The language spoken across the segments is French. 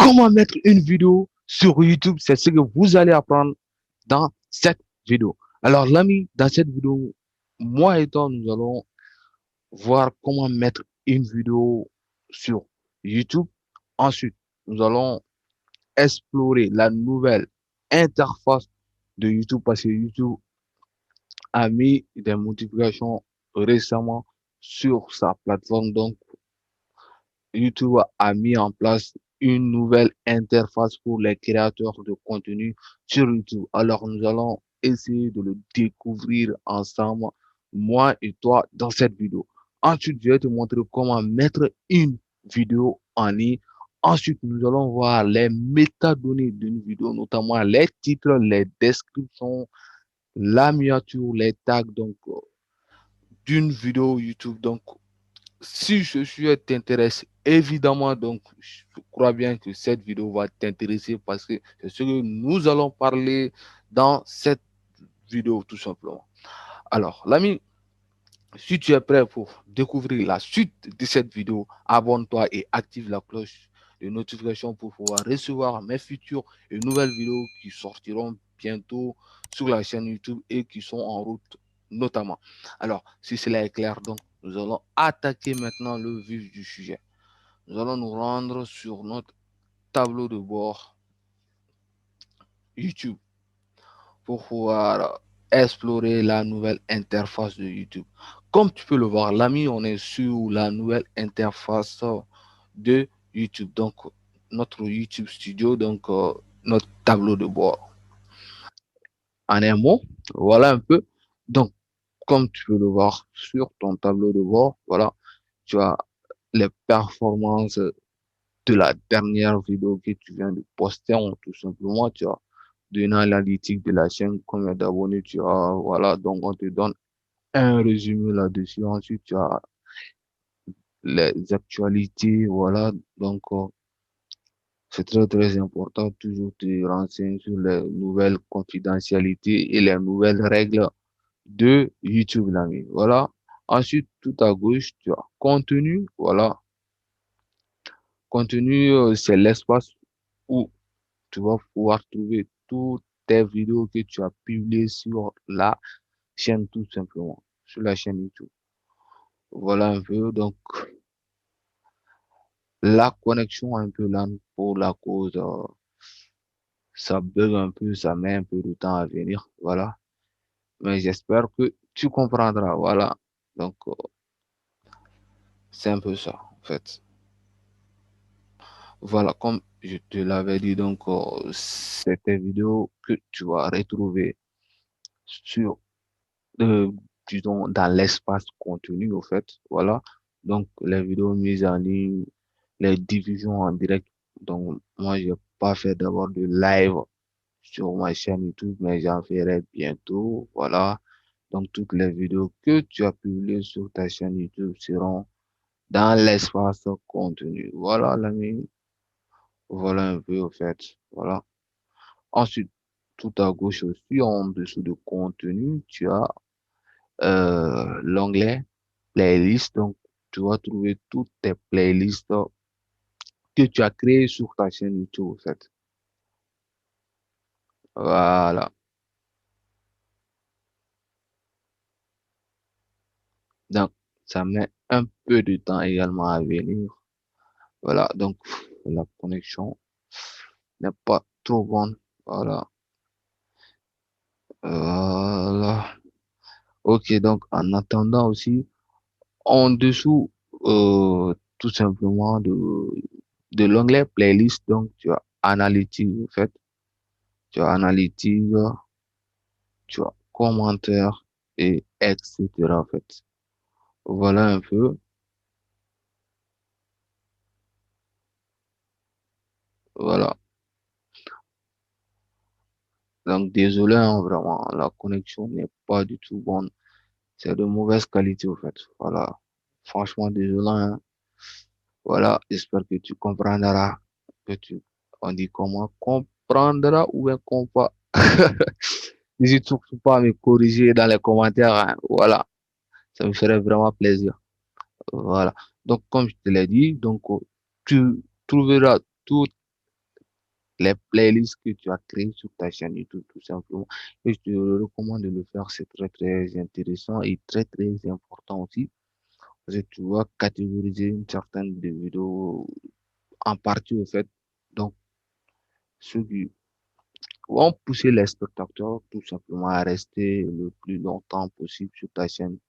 comment mettre une vidéo sur YouTube. C'est ce que vous allez apprendre dans cette vidéo. Alors, l'ami, dans cette vidéo, moi et toi, nous allons voir comment mettre une vidéo sur YouTube. Ensuite, nous allons explorer la nouvelle interface de YouTube parce que YouTube a mis des modifications récemment sur sa plateforme. Donc, YouTube a mis en place une nouvelle interface pour les créateurs de contenu sur YouTube. Alors, nous allons essayer de le découvrir ensemble, moi et toi, dans cette vidéo. Ensuite, je vais te montrer comment mettre une vidéo en ligne. Ensuite, nous allons voir les métadonnées d'une vidéo, notamment les titres, les descriptions, la miniature, les tags, donc, d'une vidéo YouTube. Donc, si ce sujet t'intéresse, évidemment, donc, je crois bien que cette vidéo va t'intéresser parce que c'est ce que nous allons parler dans cette vidéo, tout simplement. Alors, l'ami, si tu es prêt pour découvrir la suite de cette vidéo, abonne-toi et active la cloche de notification pour pouvoir recevoir mes futures et nouvelles vidéos qui sortiront bientôt sur la chaîne YouTube et qui sont en route notamment. Alors, si cela est clair, donc, nous allons attaquer maintenant le vif du sujet. Nous allons nous rendre sur notre tableau de bord YouTube pour pouvoir explorer la nouvelle interface de YouTube. Comme tu peux le voir, l'ami, on est sur la nouvelle interface de YouTube. Donc, notre YouTube Studio, donc notre tableau de bord. En un mot, voilà un peu. Donc, comme tu peux le voir sur ton tableau de bord, voilà, tu as les performances de la dernière vidéo que tu viens de poster, tout simplement, tu as d'une analytique de la chaîne, combien d'abonnés tu as, voilà, donc on te donne un résumé là-dessus. Ensuite, tu as les actualités, voilà, donc c'est très très important, toujours te renseigner sur les nouvelles confidentialités et les nouvelles règles de YouTube, l'ami, voilà. Ensuite, tout à gauche, tu as contenu, voilà. Contenu, c'est l'espace où tu vas pouvoir trouver toutes tes vidéos que tu as publiées sur la chaîne, tout simplement, sur la chaîne YouTube. Voilà un peu, donc, la connexion un peu lente pour la cause, ça bug un peu, ça met un peu de temps à venir, voilà. Mais j'espère que tu comprendras, voilà. Donc, c'est un peu ça, en fait. Voilà, comme je te l'avais dit, donc, c'est des vidéos que tu vas retrouver sur euh, disons, dans l'espace contenu, au fait. Voilà. Donc, les vidéos mises en ligne, les diffusions en direct. Donc, moi, j'ai pas fait d'abord de live sur ma chaîne YouTube, mais j'en ferai bientôt. Voilà. Donc, toutes les vidéos que tu as publiées sur ta chaîne YouTube seront dans l'espace contenu. Voilà, l'ami. Voilà un peu, au fait. Voilà. Ensuite, tout à gauche aussi, en dessous de contenu, tu as l'onglet playlist. Donc, tu vas trouver toutes tes playlists que tu as créées sur ta chaîne YouTube, en fait. Voilà. Donc, ça met un peu de temps également à venir. Voilà. Donc, la connexion n'est pas trop bonne. Voilà. Voilà. Ok. Donc, en attendant aussi, en dessous, tout simplement de l'onglet playlist, donc, tu as analytique, en fait. Tu as analytique, tu as commentaires et etc. en fait. Voilà un peu. Voilà. Donc désolé, hein, vraiment, la connexion n'est pas du tout bonne. C'est de mauvaise qualité en fait. Voilà. Franchement, désolé, hein. Voilà. J'espère que tu comprendras. Que tu, on dit comment comprendras ou bien comprends. N'hésite surtout pas à me corriger dans les commentaires, hein. Voilà. Ça me ferait vraiment plaisir. Voilà. Donc, comme je te l'ai dit, donc, tu trouveras tout les playlists que tu as créées sur ta chaîne YouTube, tout simplement. Et je te recommande de le faire, c'est très, très intéressant et très, très important aussi. Parce que tu vas catégoriser une certaine de vidéos en partie, au fait. Donc, ceux qui vont pousser les spectateurs tout simplement à rester le plus longtemps possible sur ta chaîne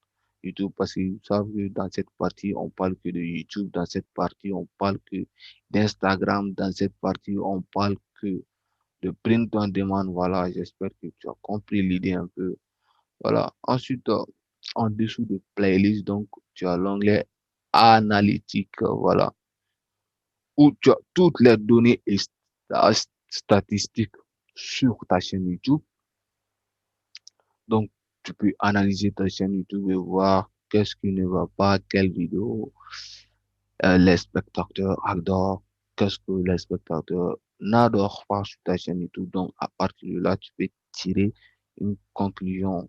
YouTube parce qu'ils savent que dans cette partie, on parle que de YouTube, dans cette partie, on parle que d'Instagram, dans cette partie, on parle que de print on demand. Voilà, j'espère que tu as compris l'idée un peu. Voilà. Ensuite, en dessous de playlist, donc, tu as l'onglet analytique, voilà, où tu as toutes les données et statistiques sur ta chaîne YouTube. Donc, tu peux analyser ta chaîne YouTube et voir qu'est-ce qui ne va pas, quelle vidéo les spectateurs adorent, qu'est-ce que les spectateurs n'adorent pas sur ta chaîne YouTube. Donc, à partir de là, tu peux tirer une conclusion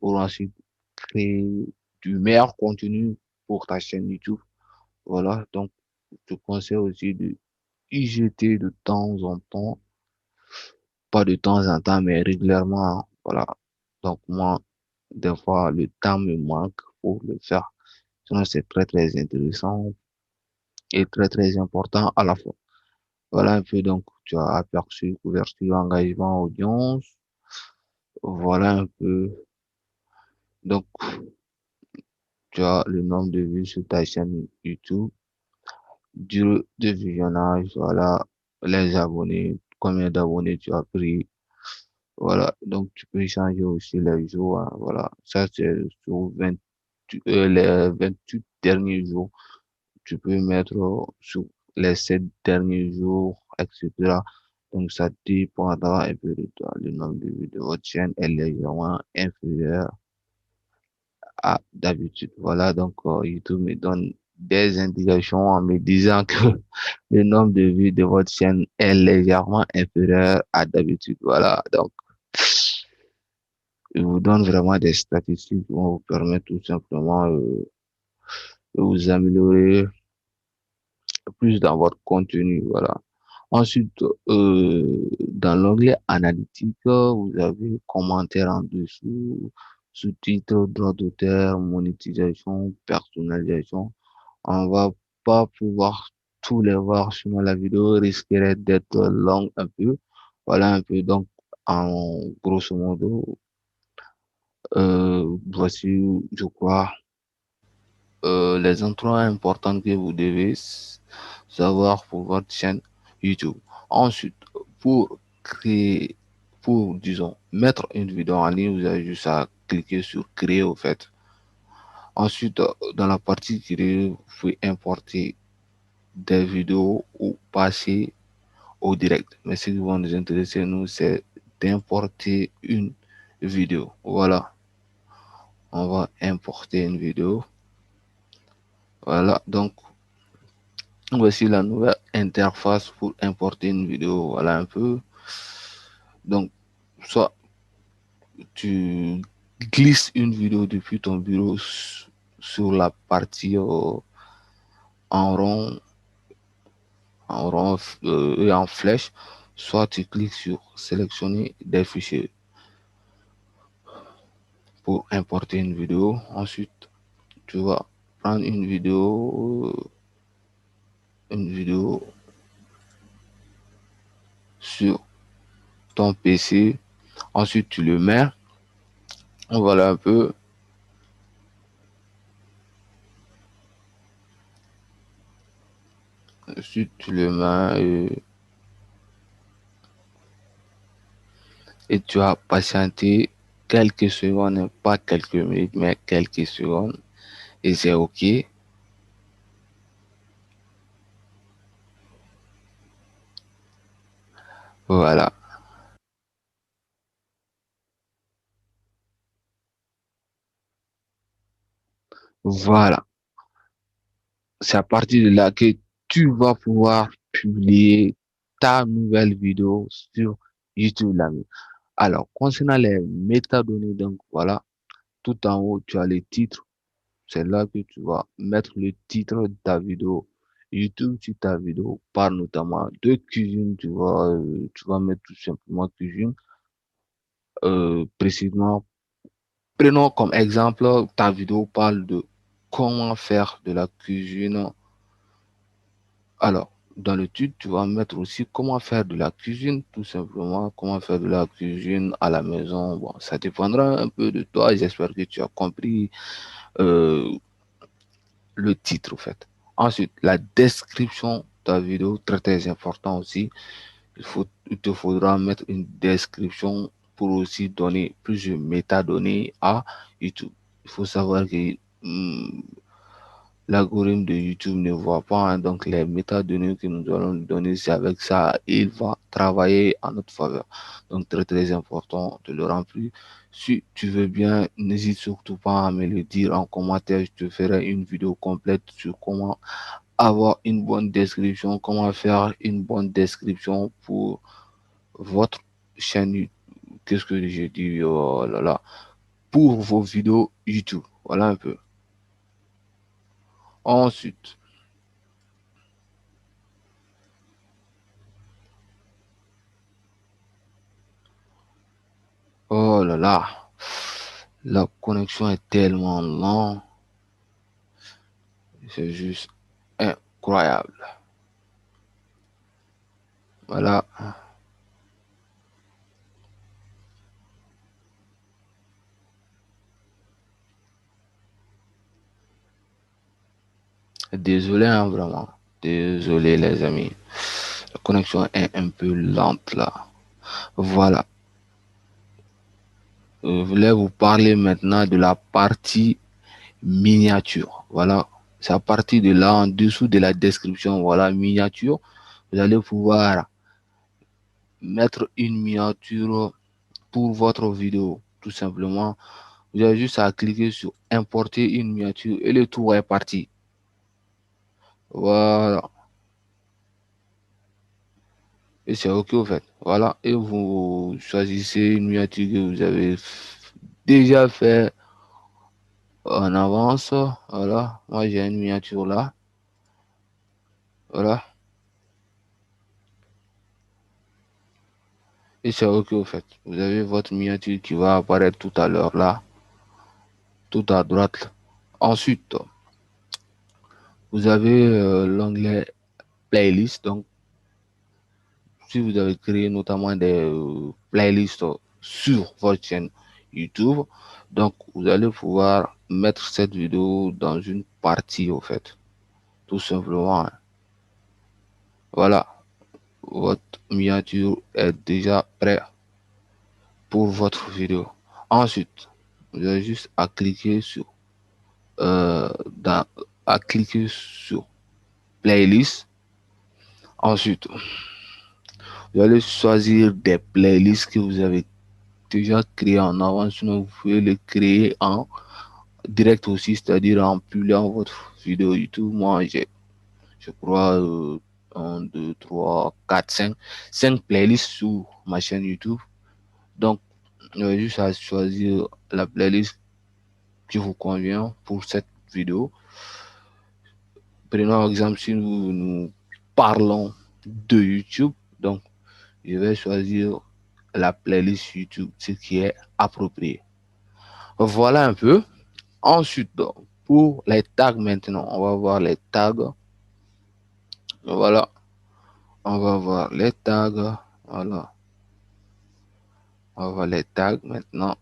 pour ensuite créer du meilleur contenu pour ta chaîne YouTube. Voilà, donc, je te conseille aussi de y jeter de temps en temps, pas de temps en temps, mais régulièrement. Voilà, donc moi, des fois, le temps me manque pour le faire. Sinon, c'est très, très intéressant et très, très important à la fois. Voilà un peu, donc, tu as aperçu couverture, engagement, audience. Voilà un peu. Donc, tu as le nombre de vues sur ta chaîne YouTube, durée de visionnage, voilà, les abonnés, combien d'abonnés tu as pris. Voilà, donc tu peux changer aussi les jours, hein, voilà. Ça, c'est sur 20, les 28 derniers jours. Tu peux mettre sur les 7 derniers jours, etc. Donc, ça dépendra un peu de toi. Le nombre de vues de votre chaîne est légèrement inférieur à d'habitude. Voilà, donc YouTube me donne des indications en me disant que le nombre de vues de votre chaîne est légèrement inférieur à d'habitude. Voilà, donc je vous donne vraiment des statistiques qui vont vous permettre tout simplement de vous améliorer plus dans votre contenu. Voilà. Ensuite, dans l'onglet analytique, vous avez commentaires en dessous, sous-titres, droits d'auteur, monétisation, personnalisation. On va pas pouvoir tous les voir, sinon la vidéo risquerait d'être longue un peu. Voilà un peu. Donc, en grosso modo, voici, je crois, les endroits importants que vous devez savoir pour votre chaîne YouTube. Ensuite, pour créer, pour, disons, mettre une vidéo en ligne, vous avez juste à cliquer sur créer, au fait. Ensuite, dans la partie créer, vous pouvez importer des vidéos ou passer au direct. Mais ce qui va nous intéresser, nous, c'est d'importer une vidéo. Voilà. On va importer une vidéo. Voilà. Donc, voici la nouvelle interface pour importer une vidéo. Voilà un peu. Donc, soit tu glisses une vidéo depuis ton bureau sur la partie en rond, et en flèche, soit tu cliques sur sélectionner des fichiers pour importer une vidéo. Ensuite, tu vas prendre une vidéo sur ton PC. Ensuite, tu le mets. Voilà un peu. Ensuite, tu le mets et tu as patienté quelques secondes, pas quelques minutes, mais quelques secondes. Et c'est OK. Voilà. Voilà. C'est à partir de là que tu vas pouvoir publier ta nouvelle vidéo sur YouTube, l'ami. Alors, concernant les métadonnées, donc voilà, tout en haut, tu as les titres. C'est là que tu vas mettre le titre de ta vidéo YouTube, sur ta vidéo, parle notamment de cuisine, tu vas mettre tout simplement cuisine. Précisément, prenons comme exemple, ta vidéo parle de comment faire de la cuisine. Alors, dans le titre, tu vas mettre aussi comment faire de la cuisine, tout simplement, comment faire de la cuisine à la maison. Bon, ça dépendra un peu de toi. J'espère que tu as compris euh, le titre, en fait. Ensuite, la description de ta vidéo, très très important aussi. Il te faudra mettre une description pour aussi donner plus de métadonnées à YouTube. Il faut savoir que l'algorithme de YouTube ne voit pas, hein, donc les métadonnées que nous allons lui donner, c'est avec ça, il va travailler en notre faveur. Donc très très important de le remplir. Si tu veux bien, n'hésite surtout pas à me le dire en commentaire. Je te ferai une vidéo complète sur comment avoir une bonne description, comment faire une bonne description pour votre chaîne YouTube. Qu'est-ce que j'ai dit? Oh là là. Pour vos vidéos YouTube. Voilà un peu. Ensuite, oh là là. La connexion est tellement lente. C'est juste incroyable. Voilà. Désolé, hein, vraiment. Désolé, les amis. La connexion est un peu lente là. Voilà. Je voulais vous parler maintenant de la partie miniature. Voilà. C'est à partir de là, en dessous de la description, voilà, miniature. Vous allez pouvoir mettre une miniature pour votre vidéo. Tout simplement, vous avez juste à cliquer sur importer une miniature et le tour est parti. Voilà. Et c'est OK au fait. Voilà. Et vous choisissez une miniature que vous avez déjà fait en avance. Voilà. Moi, j'ai une miniature là. Voilà. Et c'est OK au fait. Vous avez votre miniature qui va apparaître tout à l'heure là, tout à droite. Ensuite, vous avez l'onglet playlist. Donc, si vous avez créé notamment des playlists sur votre chaîne YouTube, donc vous allez pouvoir mettre cette vidéo dans une partie au fait, tout simplement, hein. Voilà, votre miniature est déjà prête pour votre vidéo. Ensuite, vous avez juste à cliquer sur dans à cliquer sur playlist. Ensuite, vous allez choisir des playlists que vous avez déjà créé en avance, sinon vous pouvez le créer en direct aussi, c'est-à-dire en publiant votre vidéo YouTube. Moi, j'ai, je crois, 1, 2, 3, 4, 5 playlists sur ma chaîne YouTube. Donc, vous avez juste à choisir la playlist qui vous convient pour cette vidéo. Prenons exemple si nous parlons de YouTube. Donc, je vais choisir la playlist YouTube, ce qui est approprié. Voilà un peu. Ensuite, donc, pour les tags maintenant, on va voir les tags. Voilà, on va voir les tags. Voilà, on va voir les tags maintenant.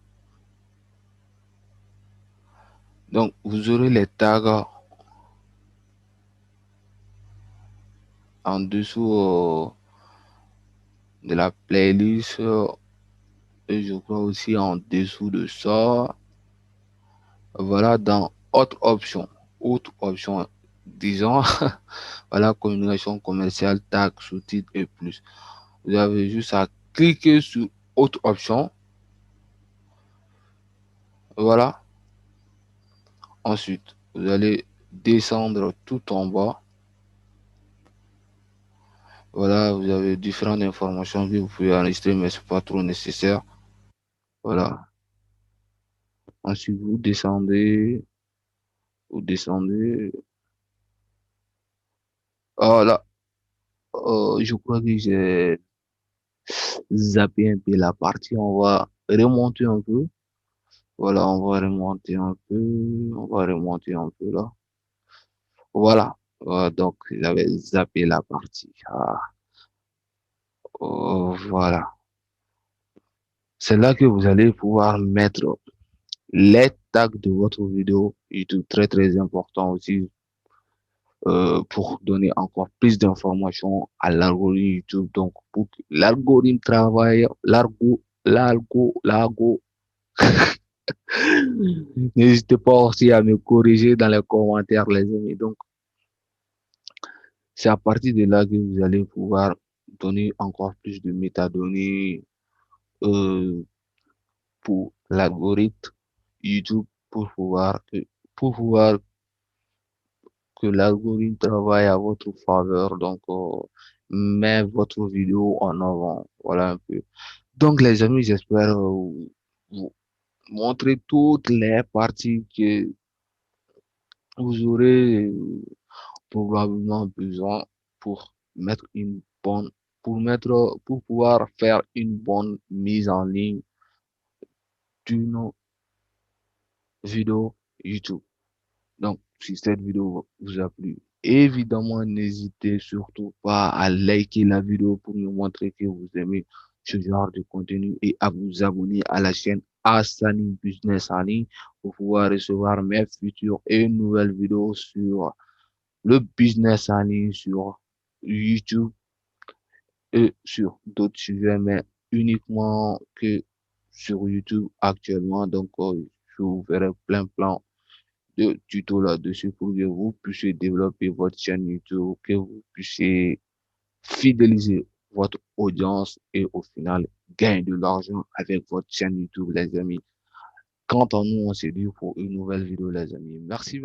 Donc, vous aurez les tags en dessous de la playlist. Et je crois aussi en dessous de ça. Voilà, dans autre option. Autre option, disons, voilà, communication commerciale, tag, sous-titres et plus. Vous avez juste à cliquer sur autre option. Voilà. Ensuite, vous allez descendre tout en bas. Voilà, vous avez différentes informations que vous pouvez enregistrer, mais c'est pas trop nécessaire. Voilà. Ensuite, vous descendez, Là, je crois que j'ai zappé un peu la partie. On va remonter un peu. Voilà, on va remonter un peu. On va remonter un peu là. Voilà. Donc, j'avais zappé la partie. Voilà. C'est là que vous allez pouvoir mettre les tags de votre vidéo YouTube. Très, très important aussi pour donner encore plus d'informations à l'algorithme YouTube. Donc, pour que l'algorithme travaille, l'argo, n'hésitez pas aussi à me corriger dans les commentaires, les amis. Donc, c'est à partir de là que vous allez pouvoir donner encore plus de métadonnées euh, pour l'algorithme YouTube pour pouvoir que l'algorithme travaille à votre faveur. Donc, met votre vidéo en avant. Voilà un peu. Donc, les amis, j'espère vous montrer toutes les parties que vous aurez probablement besoin pour mettre une bonne, pour pouvoir faire une bonne mise en ligne d'une vidéo YouTube. Donc, si cette vidéo vous a plu, évidemment, n'hésitez surtout pas à liker la vidéo pour nous montrer que vous aimez ce genre de contenu et à vous abonner à la chaîne Asani Business en ligne pour pouvoir recevoir mes futures et nouvelles vidéos sur le business en ligne, sur YouTube et sur d'autres sujets, mais uniquement que sur YouTube actuellement. Donc, je vous ferai plein de tutos là-dessus pour que vous puissiez développer votre chaîne YouTube, que vous puissiez fidéliser votre audience et au final gagner de l'argent avec votre chaîne YouTube, les amis. Quant à nous, on se dit pour une nouvelle vidéo, les amis. Merci,